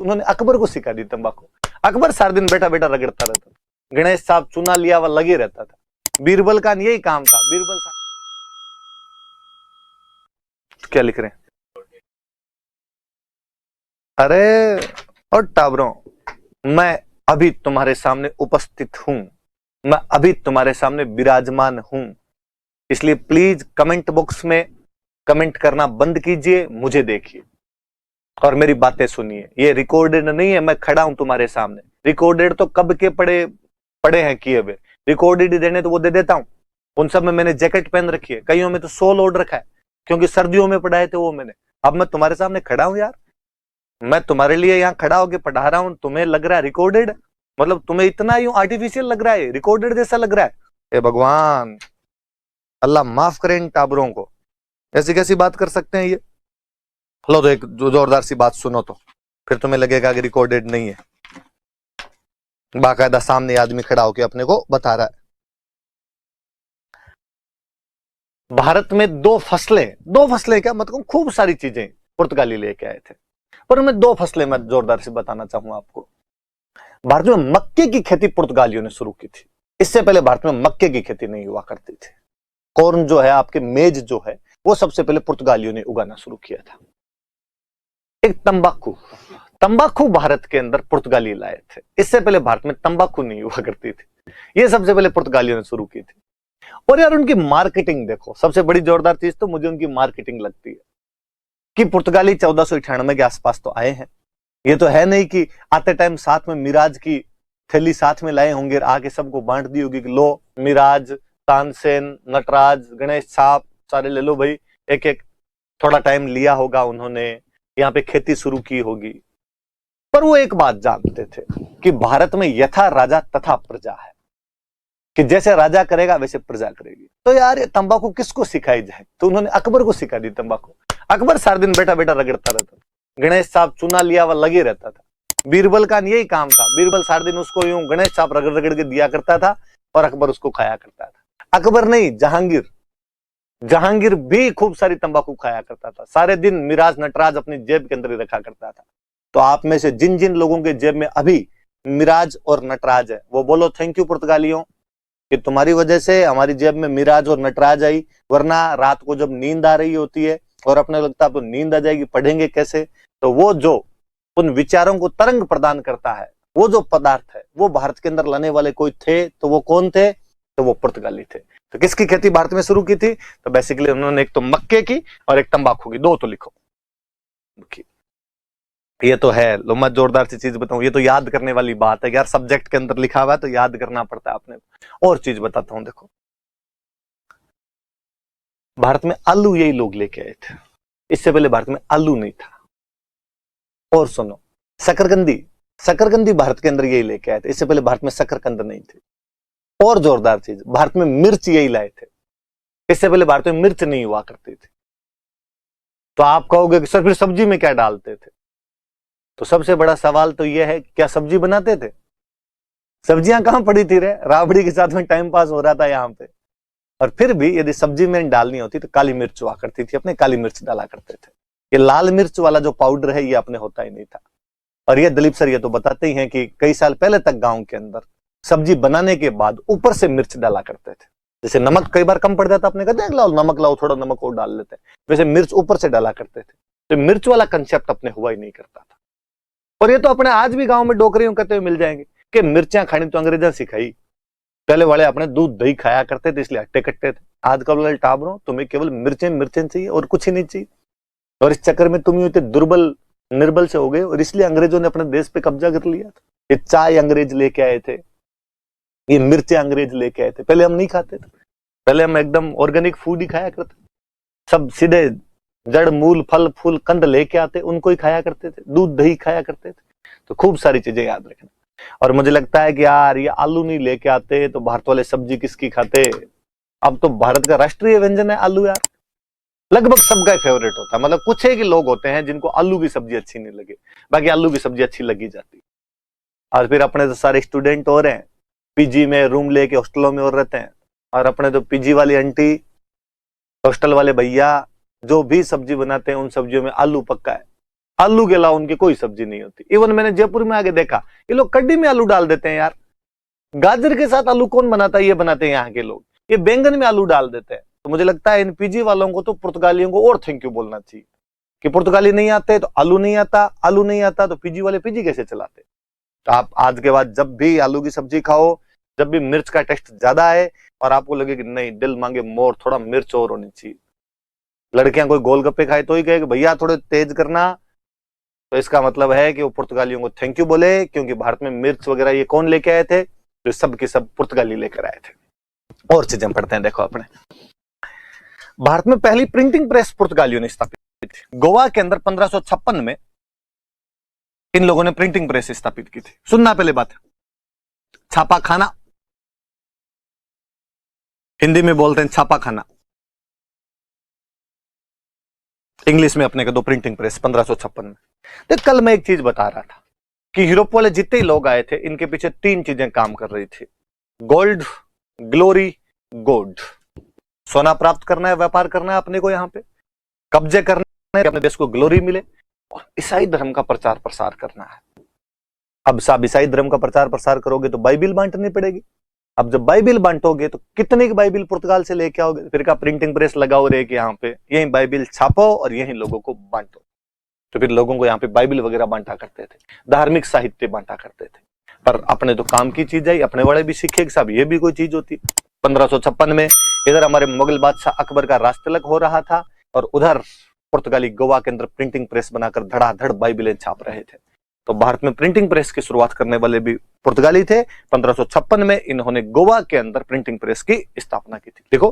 उन्होंने अकबर को सिखा दी तंबाकू। अकबर सारा दिन बैठा बैठा रगड़ता रहता था, गणेश साहब चुना लिया हुआ लगे रहता था। बीरबल का यही काम था। बीरबल साहब क्या लिख रहे हैं? अरे और टाबरों, मैं अभी तुम्हारे सामने उपस्थित हूं, मैं अभी तुम्हारे सामने विराजमान हूं, इसलिए प्लीज कमेंट बॉक्स में कमेंट करना बंद कीजिए, मुझे देखिए और मेरी बातें सुनिए। ये रिकॉर्डेड नहीं है, मैं खड़ा हूं तुम्हारे सामने। रिकॉर्डेड तो कब के पड़े हैं किए हुए, रिकॉर्डेड देने तो वो दे देता हूं। उन सब में मैंने जैकेट पहन रखी है, कईयों में तो सोल ओढ़ रखा है क्योंकि सर्दियों में पढ़ाए थे वो मैंने। अब मैं तुम्हारे सामने खड़ा हूं यार, मैं तुम्हारे लिए यहाँ खड़ा होकर पढ़ा रहा हूं, तुम्हें लग रहा है रिकॉर्डेड? मतलब तुम्हें इतना यूं आर्टिफिशियल लग रहा है, रिकॉर्डेड जैसा लग रहा है? हे भगवान, अल्लाह माफ करें इन टाबरों को, ऐसी कैसी बात कर सकते हैं ये। लो तो एक जोरदार सी बात सुनो तो फिर तुम्हें लगेगा कि रिकॉर्डेड नहीं है। बाकायदा सामने आदमी खड़ा होकर अपने को बता रहा है। भारत में दो फसलें क्या मतलब खूब सारी चीजें पुर्तगाली लेके आए थे, पर उनमें दो फसलें मैं जोरदार से बताना चाहूंगा आपको। भारत में मक्के की खेती पुर्तगालियों ने शुरू की थी। इससे पहले भारत में मक्के की खेती नहीं हुआ करती थी। कॉर्न जो है, आपके मेज जो है, वो सबसे पहले पुर्तगालियों ने उगाना शुरू किया था। एक तंबाकू भारत के अंदर पुर्तगाली लाए थे। इससे पहले भारत में तंबाकू नहीं हुआ करती थी, ये सबसे पहले पुर्तगालियों ने शुरू की थी। और यार उनकी मार्केटिंग देखो, सबसे बड़ी जोरदार चीज तो मुझे उनकी मार्केटिंग लगती है कि पुर्तगाली 1498 के आसपास तो आए हैं। ये तो है नहीं कि आते टाइम साथ में मिराज की थैली साथ में लाए होंगे, आके सबको बांट दी होगी कि लो मिराज, तानसेन, नटराज, गणेश साहब सारे ले लो भाई एक एक। थोड़ा टाइम लिया होगा उन्होंने, यहाँ पे खेती शुरू की होगी। पर वो एक बात जानते थे कि भारत में यथा राजा तथा प्रजा है, कि जैसे राजा करेगा वैसे प्रजा करेगी। तो यार ये तंबाकू किसको सिखाई जाए? तो उन्होंने अकबर को सिखा दी तंबाकू। अकबर सारा दिन बैठा बैठा रगड़ता रहता था, गणेश साहब चुना लिया हुआ लगे रहता था। बीरबल का यही काम था, बीरबल सारा दिन उसको यूं गणेश साहब रगड़ रगड़ के दिया करता था और अकबर उसको खाया करता था। अकबर नहीं, जहांगीर भी खूब सारी तंबाकू खाया करता था। सारे दिन मिराज नटराज अपनी जेब के अंदर ही रखा करता था। तो आप में से जिन जिन लोगों के जेब में अभी मिराज और नटराज है, वो बोलो थैंक यू पुर्तगालियों कि तुम्हारी वजह से हमारी जेब में मिराज और नटराज आई। वरना रात को जब नींद आ रही होती है और अपने लगता है तो नींद आ जाएगी, पढ़ेंगे कैसे? तो वो जो उन विचारों को तरंग प्रदान करता है, वो जो पदार्थ है, वो भारत के अंदर लाने वाले कोई थे, तो वो कौन थे? तो वो पुर्तगाली थे। तो किसकी खेती भारत में शुरू की थी? तो बेसिकली उन्होंने एक तो मक्के की और एक तंबाकू की, दो तो लिखो। ये तो है, लो मैं जोरदार सी चीज बताऊं, ये तो याद करने वाली बात है यार, सब्जेक्ट के अंदर लिखा हुआ है तो याद करना पड़ता है आपने। और चीज बताता हूं, देखो भारत में आलू यही लोग लेके आए थे। इससे पहले भारत में आलू नहीं था। और सुनो, शकरकंदी भारत के अंदर यही लेके आए थे। इससे पहले भारत में शकरकंद नहीं थे। और जोरदार चीज, भारत में मिर्च यही लाए थे। इससे पहले भारत में मिर्च नहीं हुआ करती थी। तो आप कहोगे कि सर फिर सब्जी में क्या डालते थे? तो सबसे बड़ा सवाल तो यह है, क्या सब्जी बनाते थे? सब्जियां कहां पड़ी थी रे, राबड़ी के साथ में टाइम पास हो रहा था यहाँ पे। और फिर भी यदि सब्जी में डालनी होती तो काली मिर्च हुआ करती थी, अपने काली मिर्च डाला करते थे। ये लाल मिर्च वाला जो पाउडर है ये अपने होता ही नहीं था। और ये दिलीप सर ये तो बताते ही हैं कि कई साल पहले तक गांव के अंदर सब्जी बनाने के बाद ऊपर से मिर्च डाला करते थे। जैसे नमक कई बार कम पड़ जाता, अपने कहते हैं लाओ नमक लाओ, थोड़ा नमक और डाल लेते हैं, वैसे मिर्च ऊपर से डाला करते थे। तो मिर्च वाला कंसेप्ट अपने हुआ ही नहीं करता था। और ये तो अपने आज भी गांव में डोकरियों कहते हुए मिल जाएंगे कि मिर्चियां खानी तो अंग्रेजा सिखाई। पहले वाले अपने दूध दही खाया करते थे इसलिए हट्टे कट्टे थे। आजकल वाले टाबरों तुम्हें केवल मिर्चें चाहिए और कुछ ही नहीं चाहिए। और इस चक्कर में तुम इतने दुर्बल निर्बल से हो गए और इसलिए अंग्रेजों ने अपने देश पे कब्जा कर लिया था। ये चाय अंग्रेज लेके आए थे, ये मिर्चें अंग्रेज लेके आए थे। पहले हम नहीं खाते थे, पहले हम एकदम ऑर्गेनिक फूड ही खाया करते, सब सीधे जड़ मूल फल फूल कंद लेके आते, उनको ही खाया करते थे, दूध दही खाया करते थे। तो खूब सारी चीजें याद रखना। और मुझे लगता है कि यार ये आलू नहीं लेके आते तो भारत वाले सब्जी किसकी खाते? अब तो भारत का राष्ट्रीय व्यंजन है आलू यार, लगभग सबका फेवरेट होता है। मतलब कुछ एक ही लोग होते हैं जिनको आलू की सब्जी अच्छी नहीं लगे, बाकी आलू की सब्जी अच्छी लगी जाती। और फिर अपने तो सारे स्टूडेंट हो रहे हैं, पीजी में रूम लेके हॉस्टलों में और रहते हैं, और अपने तो पीजी वाली आंटी, हॉस्टल वाले भैया जो भी सब्जी बनाते हैं उन सब्जियों में आलू पक्का है। आलू के अलावा उनकी कोई सब्जी नहीं होती। इवन मैंने जयपुर में आके देखा, ये लोग कड्डी में आलू डाल देते हैं यार। गाजर के साथ आलू कौन बनाता है? ये बनाते हैं यहाँ के लोग। ये बैंगन में आलू डाल देते हैं। तो मुझे लगता है इन पीजी वालों को तो पुर्तगालियों को और थैंक यू बोलना चाहिए कि पुर्तगाली नहीं आते तो आलू नहीं आता, आलू नहीं आता तो पीजी वाले पीजी कैसे चलाते। तो आप आज के बाद जब भी आलू की सब्जी खाओ, जब भी मिर्च का टेस्ट ज्यादा आए और आपको लगे कि नहीं, दिल मांगे मोर, थोड़ा मिर्च और होनी चाहिए। लड़कियां कोई गोलगप्पे खाए तो ही कहे कि भैया थोड़े तेज करना, तो इसका मतलब है कि वो पुर्तगालियों को थैंक यू बोले, क्योंकि भारत में मिर्च वगैरह ये कौन लेके आए थे? जो सब के सब पुर्तगाली लेकर आए थे। और चीजें पढ़ते हैं, देखो अपने भारत में पहली प्रिंटिंग प्रेस पुर्तगालियों ने स्थापित की थी। गोवा के अंदर 1556 में इन लोगों ने प्रिंटिंग प्रेस स्थापित की थी। सुनना पहले बात, छापा खाना, हिंदी में बोलते हैं छापा खाना, इंग्लिश में अपने के दो प्रिंटिंग प्रेस 1556 में। तो कल मैं एक चीज बता रहा था कि यूरोप वाले जितने ही लोग आए थे, इनके पीछे तीन चीजें काम कर रही थी। Gold, glory, gold. सोना प्राप्त करना है, व्यापार करना है अपने को, यहाँ पे कब्जे करना है, अपने देश को ग्लोरी मिले, और ईसाई धर्म का प्रचार प्रसार करना है। अब साहब ईसाई धर्म का प्रचार प्रसार करोगे तो बाइबिल बांटनी पड़ेगी। अब जब बाइबिल बांटोगे तो कितने की बाइबिल पुर्तगाल से लेके आओगे? फिर का प्रिंटिंग प्रेस लगाओ रे कि यहाँ पे यही बाइबिल छापो और यही लोगों को बांटो। तो फिर लोगों को यहाँ पे बाइबिल वगैरह बांटा करते थे, धार्मिक साहित्य बांटा करते थे। पर अपने तो काम की चीज है, अपने वाले भी सीखे कि साहब ये भी कोई चीज होती। 1556 में इधर हमारे मुगल बादशाह अकबर का राजतिलक हो रहा था और उधर पुर्तगाली गोवा के अंदर प्रिंटिंग प्रेस बनाकर धड़ाधड़ बाइबिलें छाप रहे थे। तो भारत में प्रिंटिंग प्रेस की शुरुआत करने वाले भी पुर्तगाली थे। 1556 में इन्होंने गोवा के अंदर प्रिंटिंग प्रेस की स्थापना की थी। देखो